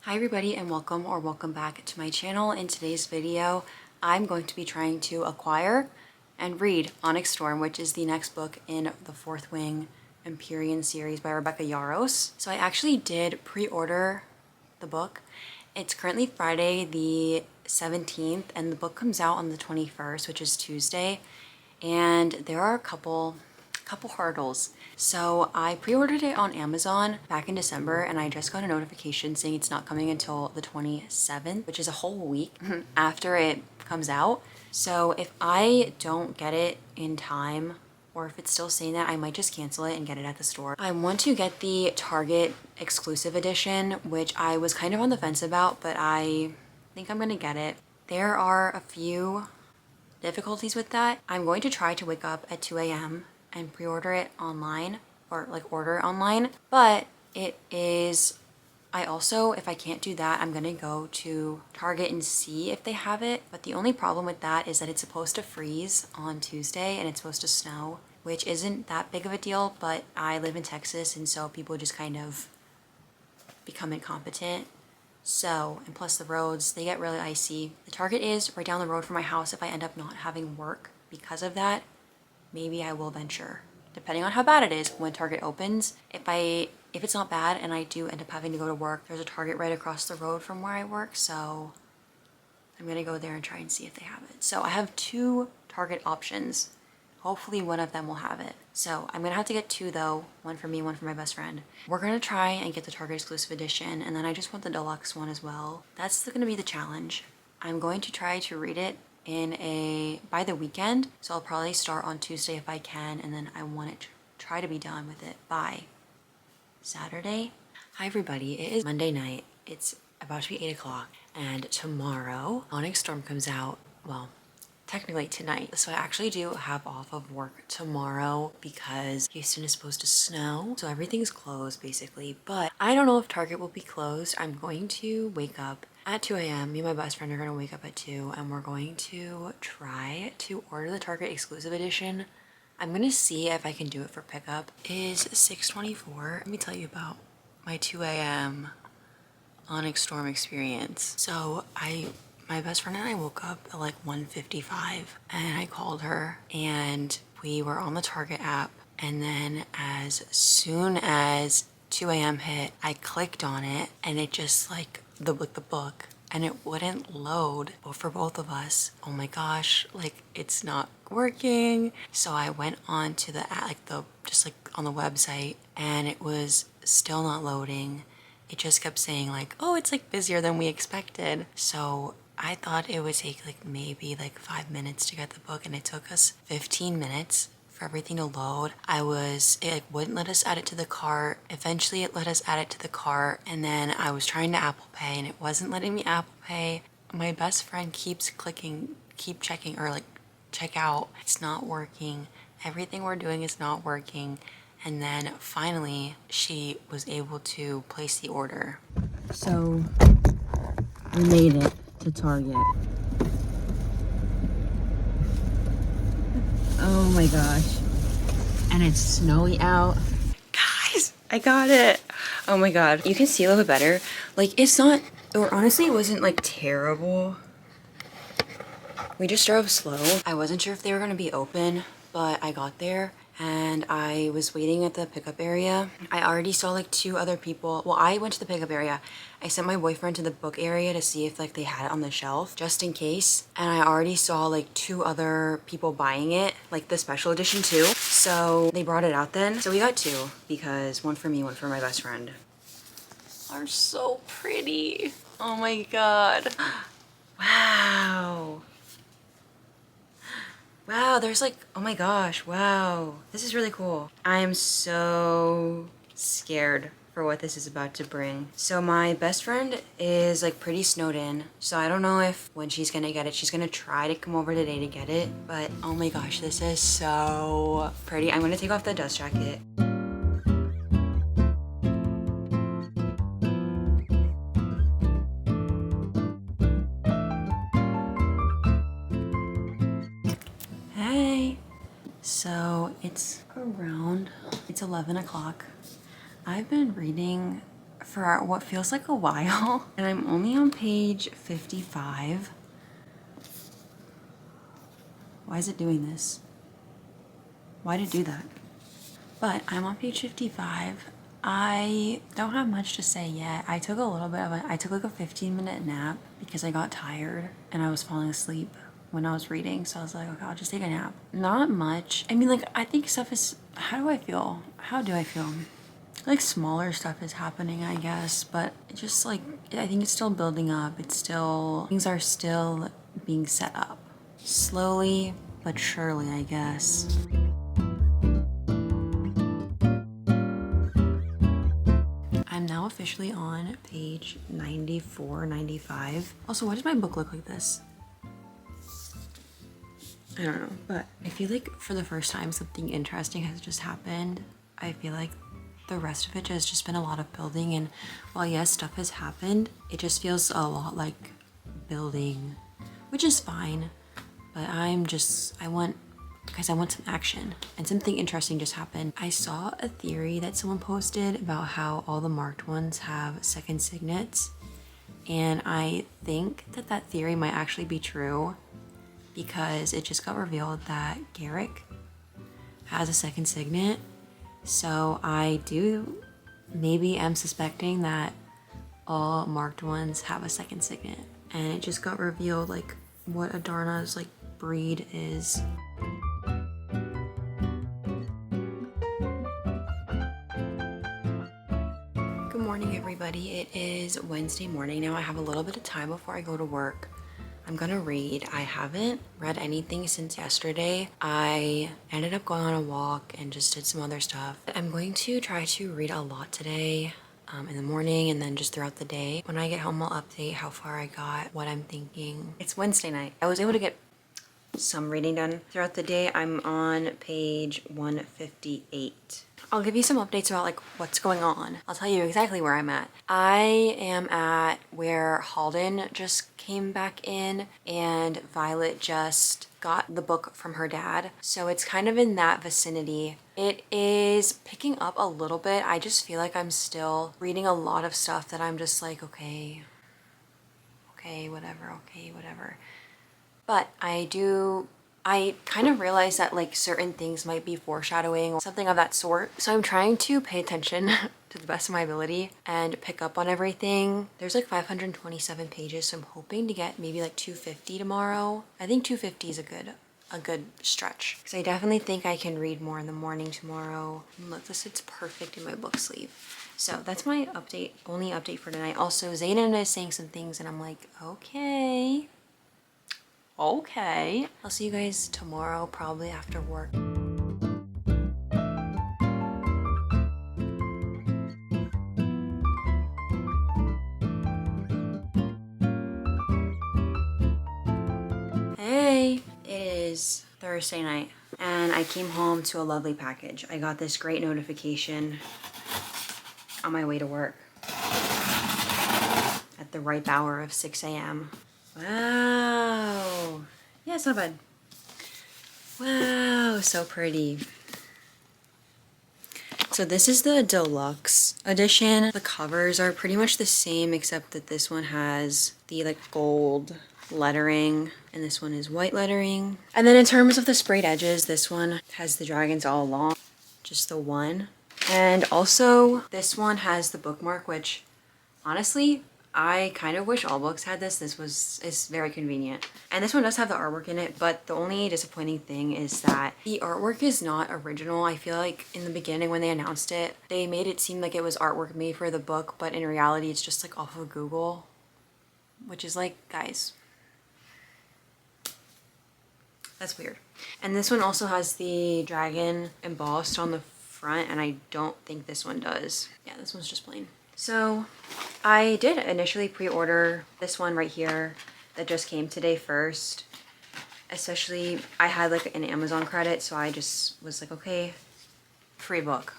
Hi everybody and welcome back to my channel. In today's video, I'm going to be trying to acquire and read Onyx Storm, which is the next book in the Fourth Wing Empyrean series by Rebecca Yarros. So I actually did pre-order the book. It's currently Friday the 17th and the book comes out on the 21st, which is Tuesday. And there are a couple hurdles. So I pre-ordered it on Amazon back in December and I just got a notification saying it's not coming until the 27th, which is a whole week after it comes out. So if I don't get it in time, or if it's still saying that, I might just cancel it and get it at the store. I want to get the Target exclusive edition, which I was kind of on the fence about, but I think I'm gonna get it. There are a few difficulties with that. I'm going to try to wake up at 2 a.m. and pre-order it online, or like order online, but it is, I also, if I can't do that, I'm gonna go to Target and see if they have it. But the only problem with that is that it's supposed to freeze on Tuesday and it's supposed to snow, which isn't that big of a deal, but I live in Texas and so people just kind of become incompetent. So, and plus the roads, they get really icy. The Target is right down the road from my house. If I end up not having work because of that, maybe I will venture, depending on how bad it is when Target opens. If it's not bad and I do end up having to go to work, there's a Target right across the road from where I work, so I'm gonna go there and try and see if they have it. So I have two Target options. Hopefully one of them will have it. So I'm gonna have to get two though, one for me, one for my best friend. We're gonna try and get the Target exclusive edition, and then I just want the deluxe one as well. That's gonna be the challenge. I'm going to try to read it by the weekend, so I'll probably start on Tuesday if I can, and then I want to try to be done with it by Saturday. Hi everybody, it is Monday night. It's about to be 8 o'clock, and tomorrow Onyx Storm comes out. Well, technically tonight. So I actually do have off of work tomorrow because Houston is supposed to snow, so everything's closed basically. But I don't know if Target will be closed. I'm going to wake up at 2 a.m. Me and my best friend are going to wake up at 2 and we're going to try to order the Target exclusive edition. I'm going to see if I can do it for pickup. It is 6:24. Let me tell you about my 2 a.m. Onyx Storm experience. So my best friend and I woke up at like 1:55 and I called her and we were on the Target app, and then as soon as 2 a.m. hit, I clicked on it and it just like the book, and it wouldn't load for both of us. Oh my gosh, like it's not working. So I went on to the just on the website and it was still not loading. It just kept saying like, oh, it's like busier than we expected. So I thought it would take like maybe like 5 minutes to get the book, and it took us 15 minutes for everything to load. It like wouldn't let us add it to the cart. Eventually it let us add it to the cart, and then I was trying to Apple Pay and it wasn't letting me Apple Pay. My best friend keeps keep checking, or like check out. It's not working. Everything we're doing is not working. And then finally she was able to place the order. So we made it to Target. Oh my gosh. And it's snowy out. Guys, I got it. Oh my god. You can see a little bit better. Like it's not, or honestly it wasn't like terrible. We just drove slow. I wasn't sure if they were gonna be open, but I got there and I was waiting at the pickup area. I already saw like two other people. Well, I went to the pickup area. I sent my boyfriend to the book area to see if like they had it on the shelf just in case. And I already saw like two other people buying it, like the special edition too. So they brought it out then. So we got two, because one for me, one for my best friend. Are so pretty. Oh my god. Wow. Wow, there's like, oh my gosh, wow. This is really cool. I am so scared for what this is about to bring. So my best friend is like pretty snowed in, so I don't know if when she's gonna get it. She's gonna try to come over today to get it, but oh my gosh, this is so pretty. I'm gonna take off the dust jacket. Hey. So it's 11 o'clock. I've been reading for what feels like a while. And I'm only on page 55. Why is it doing this? Why did it do that? But I'm on page 55. I don't have much to say yet. I took like a 15-minute nap because I got tired and I was falling asleep when I was reading. So I was like, okay, I'll just take a nap. Not much. I mean, like, I think stuff is, how do I feel? Like smaller stuff is happening, I guess, but it just like, I think it's still building up. Things are still being set up. Slowly but surely, I guess. I'm now officially on page 94, 95. Also, why does my book look like this? I don't know, but I feel like for the first time something interesting has just happened. I feel like the rest of it has just been a lot of building, and while yes, stuff has happened, it just feels a lot like building, which is fine, but I want some action, and something interesting just happened. I saw a theory that someone posted about how all the marked ones have second signets, and I think that theory might actually be true because it just got revealed that Garrick has a second signet. So I maybe am suspecting that all marked ones have a second signet, and it just got revealed like what Adarna's like breed is. Good morning, everybody. It is Wednesday morning now. I have a little bit of time before I go to work. I'm gonna read. I haven't read anything since yesterday. I ended up going on a walk and just did some other stuff. I'm going to try to read a lot today, in the morning and then just throughout the day. When I get home, I'll update how far I got, what I'm thinking. It's Wednesday night. I was able to get some reading done throughout the day. I'm on page 158. I'll give you some updates about like what's going on. I'll tell you exactly where I'm at. I am at where Halden just came back in and Violet just got the book from her dad. So it's kind of in that vicinity. It is picking up a little bit. I just feel like I'm still reading a lot of stuff that I'm just like, okay, whatever. But I kind of realized that like certain things might be foreshadowing or something of that sort. So I'm trying to pay attention to the best of my ability and pick up on everything. There's like 527 pages, so I'm hoping to get maybe like 250 tomorrow. I think 250 is a good stretch, because I definitely think I can read more in the morning tomorrow. And look, this sits perfect in my book sleeve. So that's my only update for tonight. Also, Zayden is saying some things and I'm like, okay. I'll see you guys tomorrow, probably after work. Hey, it is Thursday night and I came home to a lovely package. I got this great notification on my way to work at the ripe hour of 6 a.m. Wow. Yeah, it's not bad. Wow, so pretty. So this is the deluxe edition. The covers are pretty much the same except that this one has the like gold lettering and this one is white lettering. And then in terms of the sprayed edges, this one has the dragons all along, just the one. And also this one has the bookmark, which honestly, I kind of wish all books had this. It's very convenient. And this one does have the artwork in it, but the only disappointing thing is that the artwork is not original. I feel like in the beginning when they announced it, they made it seem like it was artwork made for the book, but in reality it's just like off of Google, which is like, guys, that's weird. And this one also has the dragon embossed on the front, and I don't think this one does. Yeah, this one's just plain. So I did initially pre-order this one right here that just came today first. Especially, I had like an Amazon credit, so I just was like, okay, free book.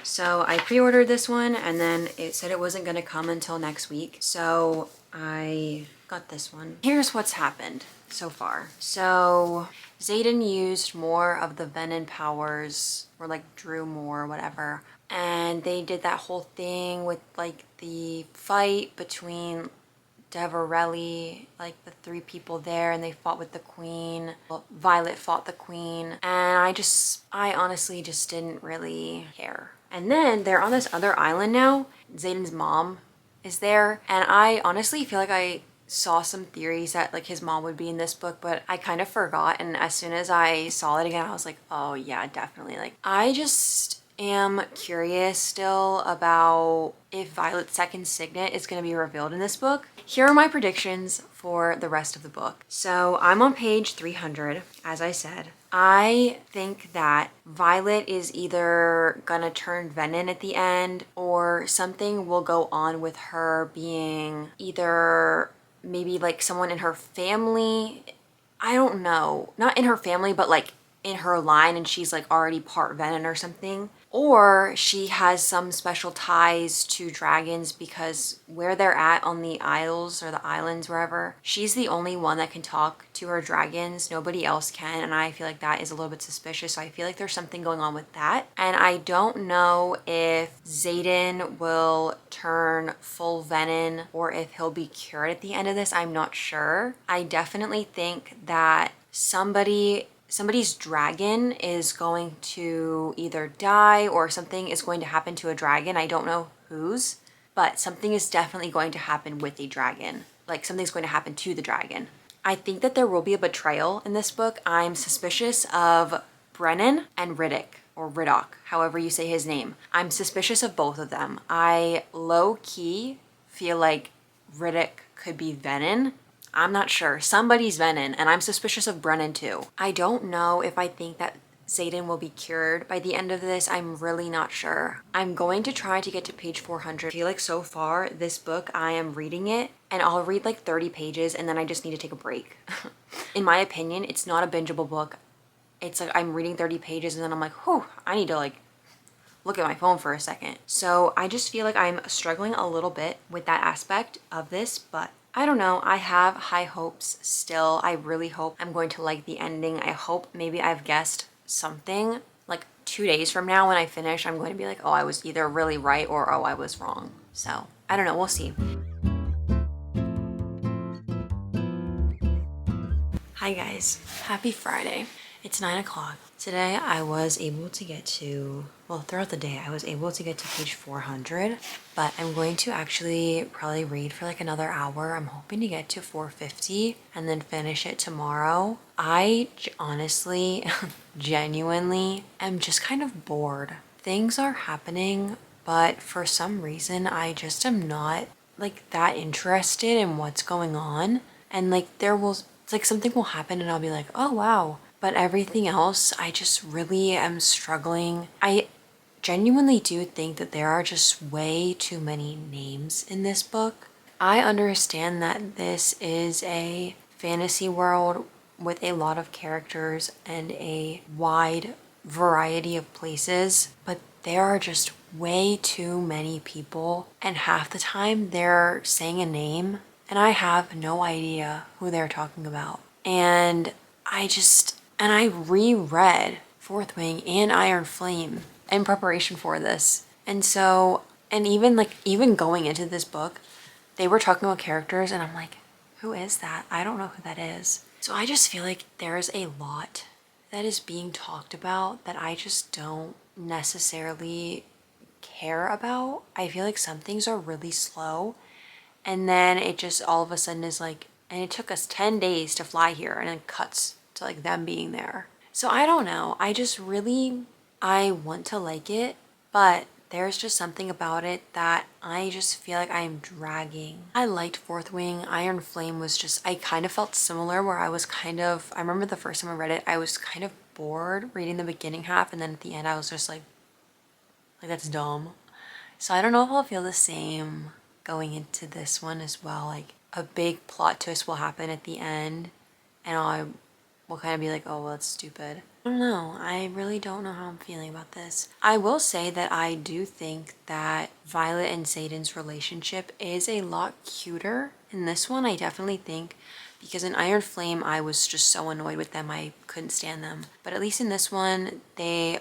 So I pre-ordered this one and then it said it wasn't gonna come until next week. So I got this one. Here's what's happened so far. So Zayden used more of the Venom powers, or like drew more, whatever, and they did that whole thing with like the fight between Devarelli, like the three people there, and they fought with the queen. Well, Violet fought the queen, and I honestly just didn't really care. And then they're on this other island now. Xaden's mom is there, and I honestly feel like I saw some theories that like his mom would be in this book, but I kind of forgot, and as soon as I saw it again, I was like, oh yeah, definitely. Like, I just am curious still about if Violet's second signet is going to be revealed in this book. Here are my predictions for the rest of the book. So I'm on page 300, as I said. I think that Violet is either gonna turn Venom at the end, or something will go on with her being either maybe like someone in her family. I don't know. Not in her family, but like in her line, and she's like already part Venom or something. Or she has some special ties to dragons because where they're at on the isles or the islands, wherever, she's the only one that can talk to her dragons. Nobody else can, and I feel like that is a little bit suspicious. So I feel like there's something going on with that. And I don't know if Xaden will turn full Venom or if he'll be cured at the end of this. I'm not sure. I definitely think that somebody's dragon is going to either die or something is going to happen to a dragon. I don't know whose, but something is definitely going to happen with a dragon. Like, something's going to happen to the dragon. I think that there will be a betrayal in this book. I'm suspicious of Brennan and Riddick, or Riddock, however you say his name. I'm suspicious of both of them. I low-key feel like Riddick could be Venom. I'm not sure. Somebody's Venom, and I'm suspicious of Brennan too. I don't know if I think that Xaden will be cured by the end of this. I'm really not sure. I'm going to try to get to page 400. I feel like so far, this book, I am reading it, and I'll read like 30 pages, and then I just need to take a break. In my opinion, it's not a bingeable book. It's like I'm reading 30 pages, and then I'm like, whew, I need to like look at my phone for a second. So I just feel like I'm struggling a little bit with that aspect of this, but I don't know. I have high hopes still. I really hope I'm going to like the ending. I hope maybe I've guessed something. Like 2 days from now when I finish, I'm going to be like, oh, I was either really right or oh, I was wrong. So I don't know. We'll see. Hi guys. Happy Friday. It's 9 o'clock. Today I was able to get to, well, throughout the day I was able to get to page 400, but I'm going to actually probably read for like another hour. I'm hoping to get to 450 and then finish it tomorrow. I honestly, genuinely am just kind of bored. Things are happening, but for some reason I just am not like that interested in what's going on. And like it's like something will happen and I'll be like, oh wow. But everything else, I just really am struggling. I genuinely do think that there are just way too many names in this book. I understand that this is a fantasy world with a lot of characters and a wide variety of places, but there are just way too many people, and half the time they're saying a name and I have no idea who they're talking about. And I reread Fourth Wing and Iron Flame in preparation for this. And so, and even going into this book, they were talking about characters and I'm like, who is that? I don't know who that is. So I just feel like there's a lot that is being talked about that I just don't necessarily care about. I feel like some things are really slow and then it just all of a sudden is like, and it took us 10 days to fly here and it cuts to like them being there. So I don't know. I want to like it, but there's just something about it that I just feel like I'm dragging. I liked Fourth Wing. Iron Flame was just, I kind of felt similar where I remember the first time I read it, I was kind of bored reading the beginning half, and then at the end I was just like that's dumb. So I don't know if I'll feel the same going into this one as well. Like a big plot twist will happen at the end and I will kind of be like, oh, well, that's stupid. I don't know. I really don't know how I'm feeling about this. I will say that I do think that Violet and Xaden's relationship is a lot cuter in this one. I definitely think, because in Iron Flame, I was just so annoyed with them. I couldn't stand them. But at least in this one, they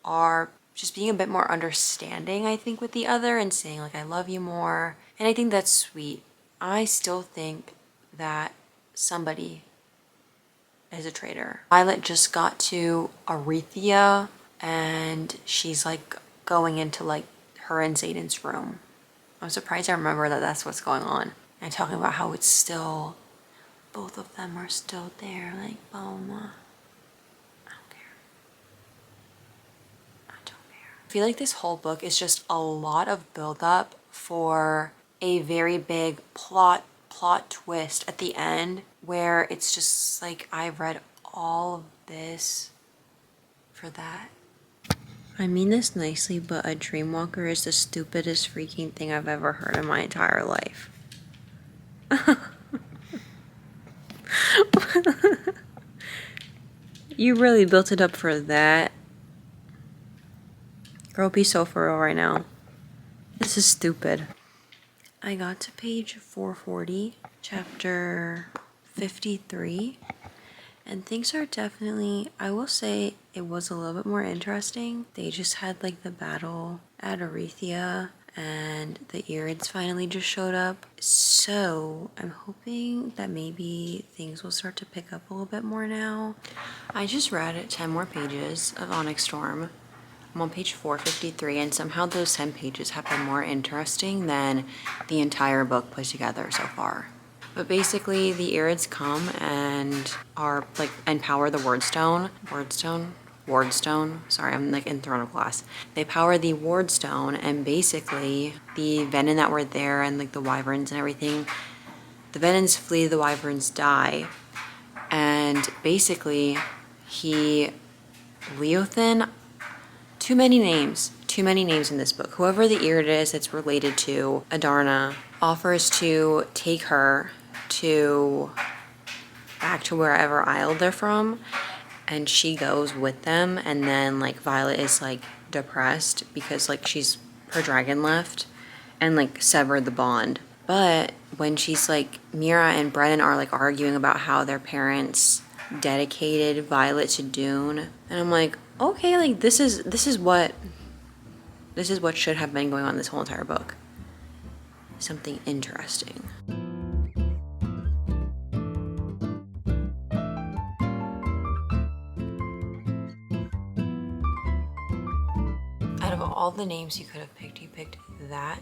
are just being a bit more understanding, I think, with the other and saying like, I love you more. And I think that's sweet. I still think that somebody is a traitor. Violet just got to Arethia and she's like going into like her and Zayden's room. I'm surprised I remember that that's what's going on. And talking about how it's still, both of them are still there, like, Boma. I don't care. I don't care. I feel like this whole book is just a lot of buildup for a very big plot twist at the end where it's just like, I've read all of this for that. I mean this nicely, but a dreamwalker is the stupidest freaking thing I've ever heard in my entire life. You really built it up for that. Girl, be so for real right now. This is stupid. I got to page 440, chapter 53, and things are definitely, I will say, it was a little bit more interesting. They just had like the battle at Arethia and the Irids finally just showed up. So I'm hoping that maybe things will start to pick up a little bit more now. I just read 10 more pages of Onyx Storm. I'm on page 453 and somehow those 10 pages have been more interesting than the entire book put together so far. But basically the Irids come and are like empower the Wardstone. Sorry, I'm like in Throne class. They power the Wardstone and basically the venom that were there and like the wyverns and everything, the venoms flee, the wyverns die. And basically Leothin, too many names in this book. Whoever the Irid is that's related to Adarna offers to take her back to wherever isle they're from, and she goes with them. And then like Violet is like depressed because like her dragon left and like severed the bond. But when she's like, Mira and Brennan are like arguing about how their parents dedicated Violet to Dune, and I'm like, okay, like this is what should have been going on this whole entire book. Something interesting. Out of all the names you could have picked, you picked that.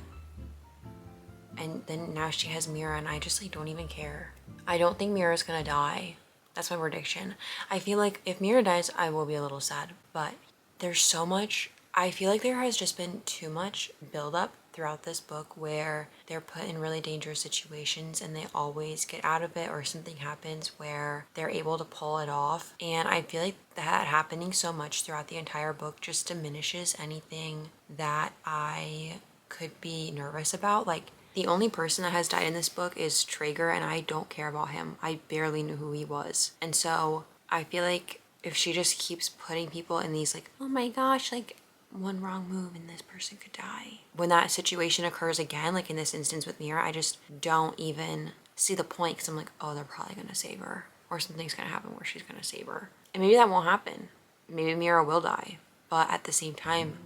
And then now she has Mira, and I just like don't even care. I don't think Mira's gonna die. That's my prediction. I feel like if Mira dies, I will be a little sad, but there's so much. I feel like there has just been too much buildup throughout this book where they're put in really dangerous situations and they always get out of it, or something happens where they're able to pull it off. And I feel like that happening so much throughout the entire book just diminishes anything that I could be nervous about. Like, the only person that has died in this book is Traeger, and I don't care about him. I barely knew who he was. And so I feel like if she just keeps putting people in these like, oh my gosh, like one wrong move and this person could die. When that situation occurs again, like in this instance with Mira, I just don't even see the point, because I'm like, oh, they're probably gonna save her, or something's gonna happen where she's gonna save her. And maybe that won't happen. Maybe Mira will die. But at the same time,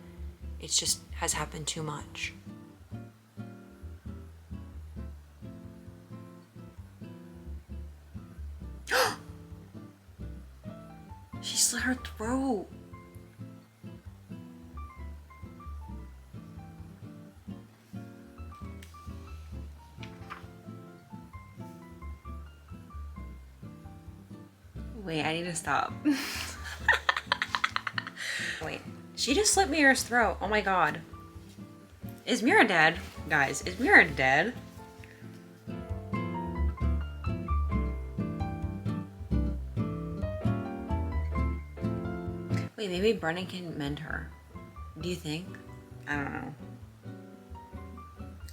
it just has happened too much. She slit her throat. Wait, I need to stop. Wait, she just slit Mira's throat. Oh my god. Is Mira dead? Guys, is Mira dead? Wait, maybe Brennan can mend her. Do you think? I don't know.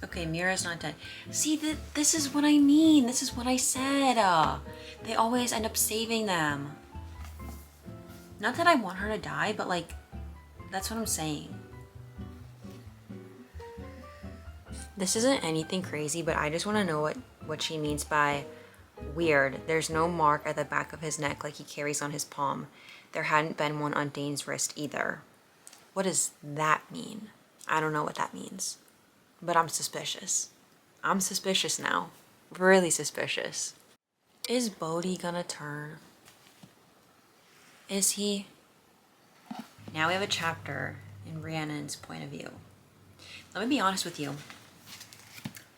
Okay, Mira's not dead. See, this is what I mean. This is what I said. They always end up saving them. Not that I want her to die, but like, that's what I'm saying. This isn't anything crazy, but I just want to know what she means by weird. There's no mark at the back of his neck like he carries on his palm. There hadn't been one on Dane's wrist either. What does that mean? I don't know what that means, but I'm suspicious. I'm suspicious now. Really suspicious. Is Bodhi gonna turn? Is he? Now we have a chapter in Rhiannon's point of view. Let me be honest with you.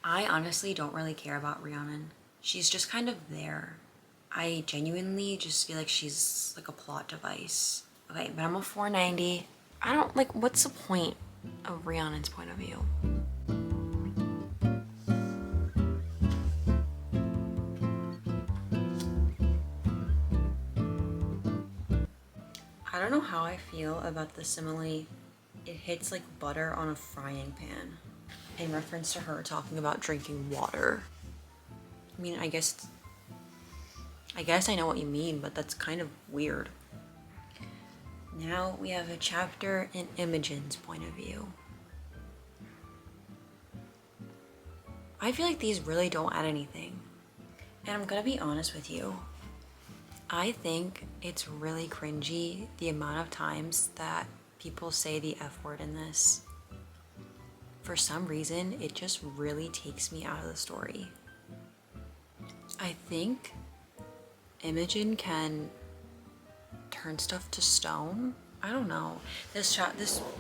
I honestly don't really care about Rhiannon. She's just kind of there. I genuinely just feel like she's like a plot device. Okay, but I'm a 490. I don't like, what's the point of Rhiannon's point of view? I don't know how I feel about the simile. It hits like butter on a frying pan, in reference to her talking about drinking water. I mean, I guess I know what you mean, but that's kind of weird. Now we have a chapter in Imogen's point of view. I feel like these really don't add anything. And I'm gonna be honest with you. I think it's really cringy the amount of times that people say the F word in this. For some reason, it just really takes me out of the story. I think Imogen can turn stuff to stone. I don't know. This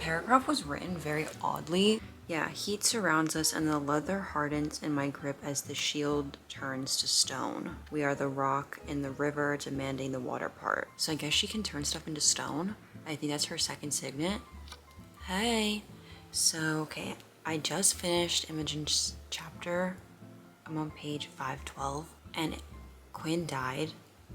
paragraph was written very oddly. Yeah, heat surrounds us and the leather hardens in my grip as the shield turns to stone. We are the rock in the river demanding the water part. So I guess she can turn stuff into stone. I think that's her second signet. Hey. So, okay, I just finished Imogen's chapter. I'm on page 512 and Quinn died.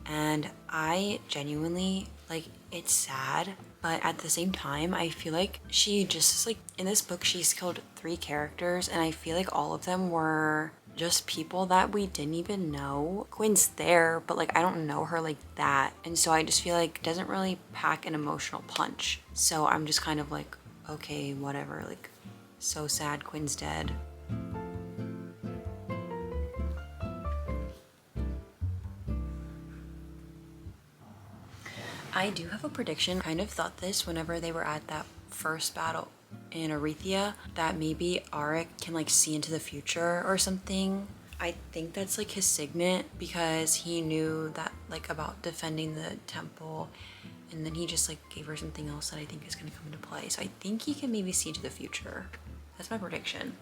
And I genuinely, like, it's sad, but at the same time, I feel like she just, like, in this book, she's killed 3 characters, and I feel like all of them were just people that we didn't even know. Quinn's there, but, like, I don't know her like that, and so I just feel like it doesn't really pack an emotional punch. So I'm just kind of like, okay, whatever, like, so sad Quinn's dead. I do have a prediction. Kind of thought this whenever they were at that first battle in Arethia, that maybe Arik can like see into the future or something. I think that's like his signet because he knew that like about defending the temple, and then he just like gave her something else that I think is gonna come into play. So I think he can maybe see into the future. That's my prediction.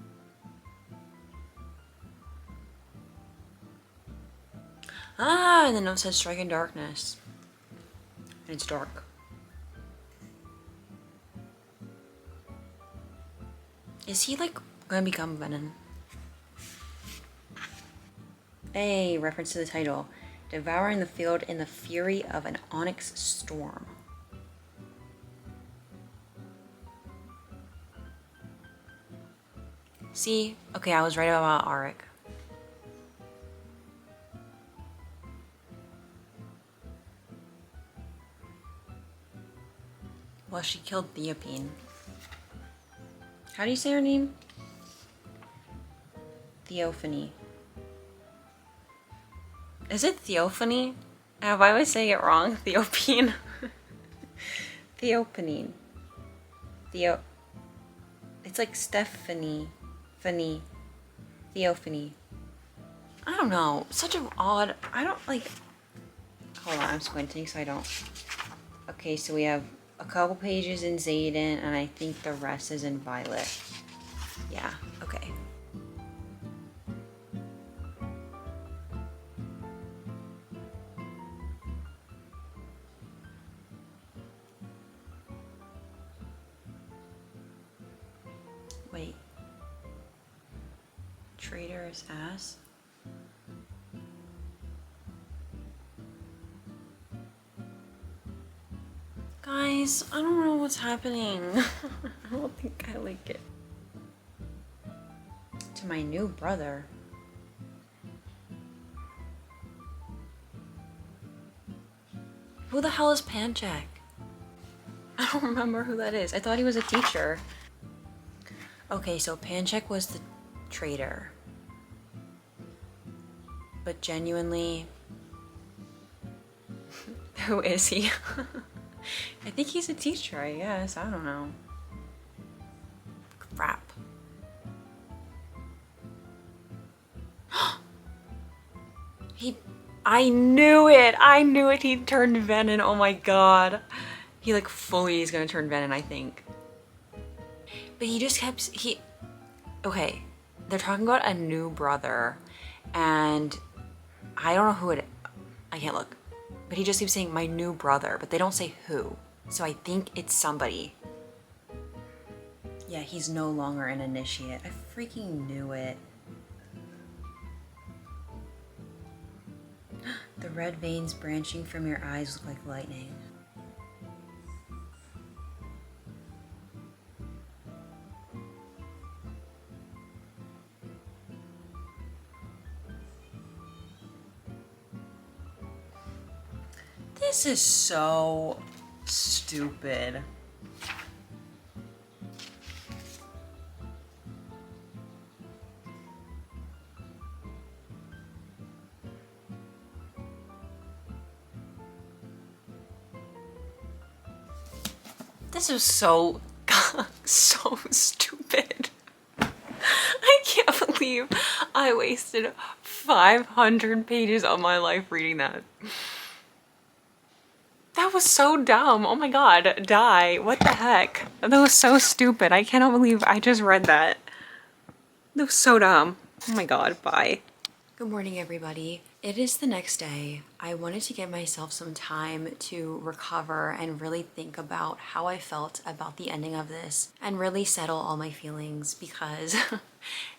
Ah, and the note says strike in darkness. And it's dark. Is he like gonna become Venom? Hey, reference to the title. Devouring the field in the fury of an Onyx Storm. See? Okay, I was right about Arik. Well, she killed Theopine. How do you say her name? Theophany. Is it Theophany? Have I always saying it wrong? Theopine. Theophany. It's like Stephanie. Fanny. Theophany. I don't know. Such an odd. I don't like. Hold on, I'm squinting so I don't. Okay, so we have a couple pages in Xaden, and I think the rest is in Violet. Yeah, okay. Wait. Traitor's ass? Guys, I don't know what's happening. I don't think I like it. To my new brother. Who the hell is Panchak? I don't remember who that is. I thought he was a teacher. Okay, so Panchak was the traitor. But genuinely, who is he? I think he's a teacher, I guess. I don't know. Crap. I knew it! I knew it! He turned Venom. Oh my god. He like fully is gonna turn Venom, I think. But he just kept, okay, they're talking about a new brother, and I don't know who I can't look, but he just keeps saying my new brother, but they don't say who. So I think it's somebody. Yeah, he's no longer an initiate. I freaking knew it. The red veins branching from your eyes look like lightning. This is so stupid. This is so, so stupid. I can't believe I wasted 500 pages of my life reading that. That was so dumb. Oh my god, die. What the heck? That was so stupid. I cannot believe I just read that. That was so dumb. Oh my god, bye. Good morning, everybody. It is the next day. I wanted to give myself some time to recover and really think about how I felt about the ending of this and really settle all my feelings, because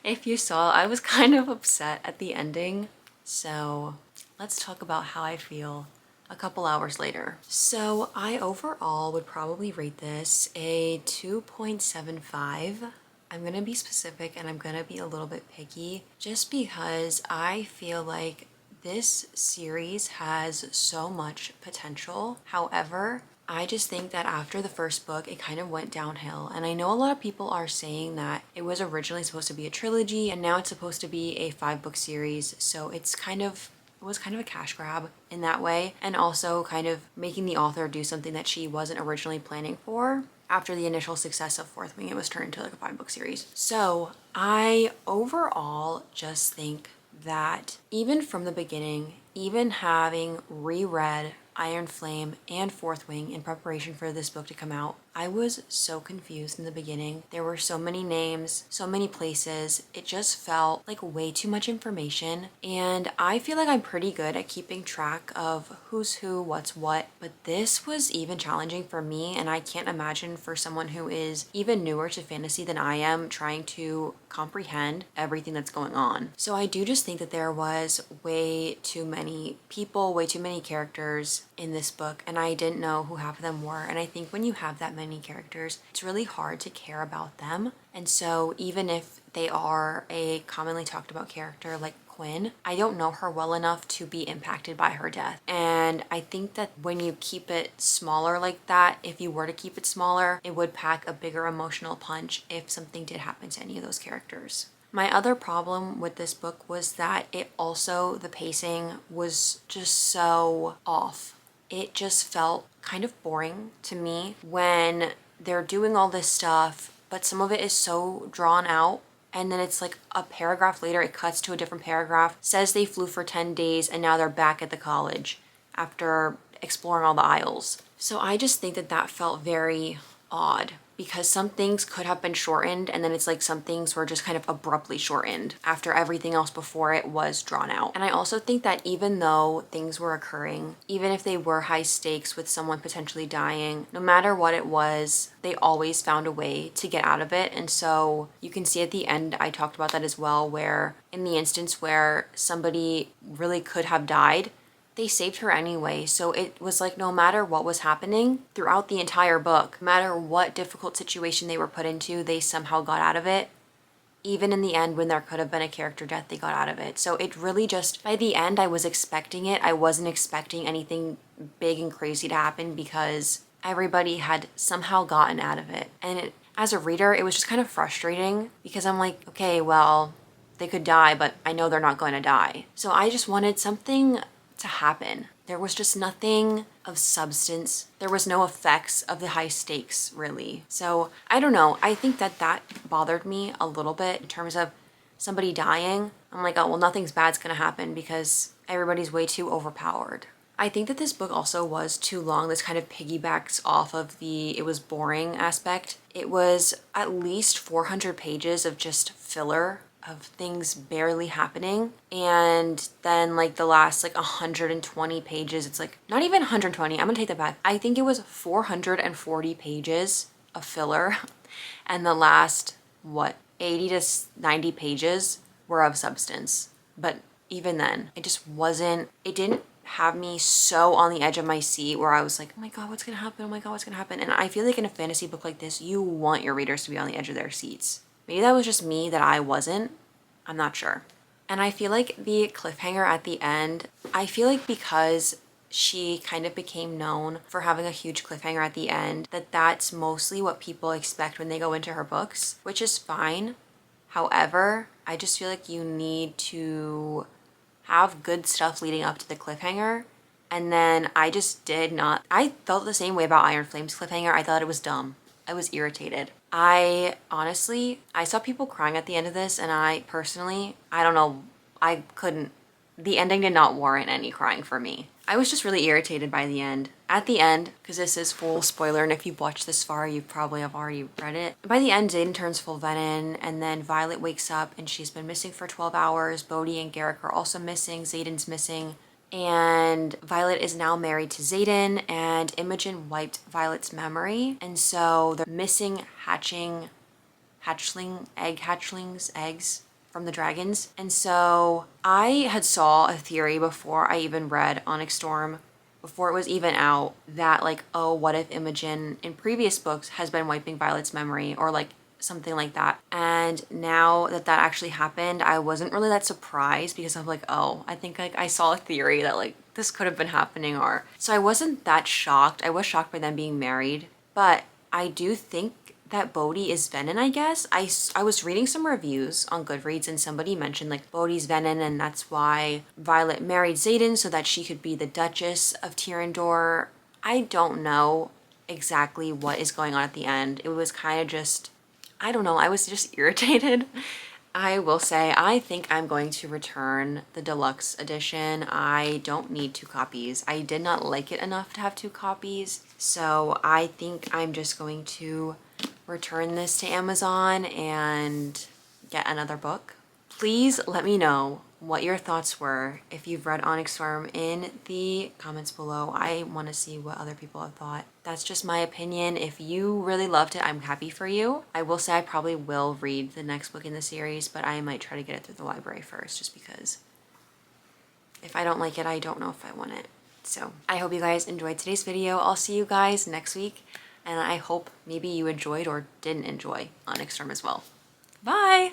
if you saw, I was kind of upset at the ending. So let's talk about how I feel a couple hours later. So I overall would probably rate this a 2.75. I'm gonna be specific and I'm gonna be a little bit picky just because I feel like this series has so much potential. However, I just think that after the first book, it kind of went downhill. And I know a lot of people are saying that it was originally supposed to be a trilogy and now it's supposed to be a 5-book series. So it was kind of a cash grab in that way, and also kind of making the author do something that she wasn't originally planning for. After the initial success of Fourth Wing, it was turned into like a 5-book series. So I overall just think that even from the beginning, even having reread Iron Flame and Fourth Wing in preparation for this book to come out, I was so confused in the beginning. There were so many names, so many places. It just felt like way too much information. And I feel like I'm pretty good at keeping track of who's who, what's what. But this was even challenging for me. And I can't imagine for someone who is even newer to fantasy than I am trying to comprehend everything that's going on. So I do just think that there was way too many people, way too many characters in this book, and I didn't know who half of them were. And I think when you have that many characters, it's really hard to care about them. And so even if they are a commonly talked about character like Quinn, I don't know her well enough to be impacted by her death. And I think that when you keep it smaller like that, if you were to keep it smaller, it would pack a bigger emotional punch if something did happen to any of those characters. My other problem with this book was that the pacing was just so off. It just felt kind of boring to me when they're doing all this stuff, but some of it is so drawn out. And then it's like a paragraph later, it cuts to a different paragraph, says they flew for 10 days and now they're back at the college after exploring all the aisles. So I just think that that felt very odd, because some things could have been shortened, and then it's like some things were just kind of abruptly shortened after everything else before it was drawn out. And I also think that even though things were occurring, even if they were high stakes with someone potentially dying, no matter what it was, they always found a way to get out of it. And so you can see at the end, I talked about that as well, where in the instance where somebody really could have died, they saved her anyway. So it was like no matter what was happening throughout the entire book, no matter what difficult situation they were put into, they somehow got out of it. Even in the end, when there could have been a character death, they got out of it. So it really just, by the end, I was expecting it. I wasn't expecting anything big and crazy to happen because everybody had somehow gotten out of it. And as a reader, it was just kind of frustrating because I'm like, okay, well, they could die, but I know they're not going to die. So I just wanted something to happen. there was just nothing of substance. There was no effects of the high stakes, really. So I don't know. I think that that bothered me a little bit in terms of somebody dying. I'm like, oh, well, nothing's bad's gonna happen because everybody's way too overpowered. I think that this book also was too long. This kind of piggybacks off of the it was boring aspect. It was at least 400 pages of just filler of things barely happening, and then like the last like 120 pages, it's like not even 120, I'm gonna take that back. I think it was 440 pages of filler and the last what 80 to 90 pages were of substance. But even then, it just wasn't, it didn't have me so on the edge of my seat where I was like, oh my god, what's gonna happen, oh my god, what's gonna happen. And I feel like in a fantasy book like this, you want your readers to be on the edge of their seats. Maybe that was just me that I wasn't. I'm not sure. And I feel like the cliffhanger at the end, I feel like because she kind of became known for having a huge cliffhanger at the end, that that's mostly what people expect when they go into her books, which is fine. However, I just feel like you need to have good stuff leading up to the cliffhanger. And then I just did not, I felt the same way about Iron Flame's cliffhanger. I thought it was dumb. I was irritated. I saw people crying at the end of this, and I personally, I don't know, I couldn't, the ending did not warrant any crying for me. I was just really irritated by the end. At the end, because this is full spoiler, and if you've watched this far, you probably have already read it. By the end, Xaden turns full venom, and then Violet wakes up, and she's been missing for 12 hours. Bodhi and Garrick are also missing. Xaden's missing. And Violet is now married to Xaden, and Imogen wiped Violet's memory. And so the missing eggs from the dragons. And so I had saw a theory before I even read Onyx Storm, before it was even out, that like, oh, what if Imogen in previous books has been wiping Violet's memory, or like something like that. And now that that actually happened, I wasn't really that surprised, because I'm like, oh, I think like I saw a theory that like this could have been happening. Or so I wasn't that shocked. I was shocked by them being married, but I do think that Bodhi is Venom, I guess. I was reading some reviews on Goodreads, and somebody mentioned like Bodhi's Venom, and that's why Violet married Xaden, so that she could be the Duchess of Tyrandor. I don't know exactly what is going on at the end. It was kind of just, I don't know, I was just irritated. I will say, I think I'm going to return the deluxe edition. I don't need 2 copies. I did not like it enough to have 2 copies. So I think I'm just going to return this to Amazon and get another book. Please let me know what your thoughts were if you've read Onyx Storm in the comments below. I want to see what other people have thought. That's just my opinion. If you really loved it, I'm happy for you. I will say I probably will read the next book in the series, but I might try to get it through the library first, just because if I don't like it, I don't know if I want it. So I hope you guys enjoyed today's video. I'll see you guys next week, and I hope maybe you enjoyed or didn't enjoy Onyx Storm as well. Bye!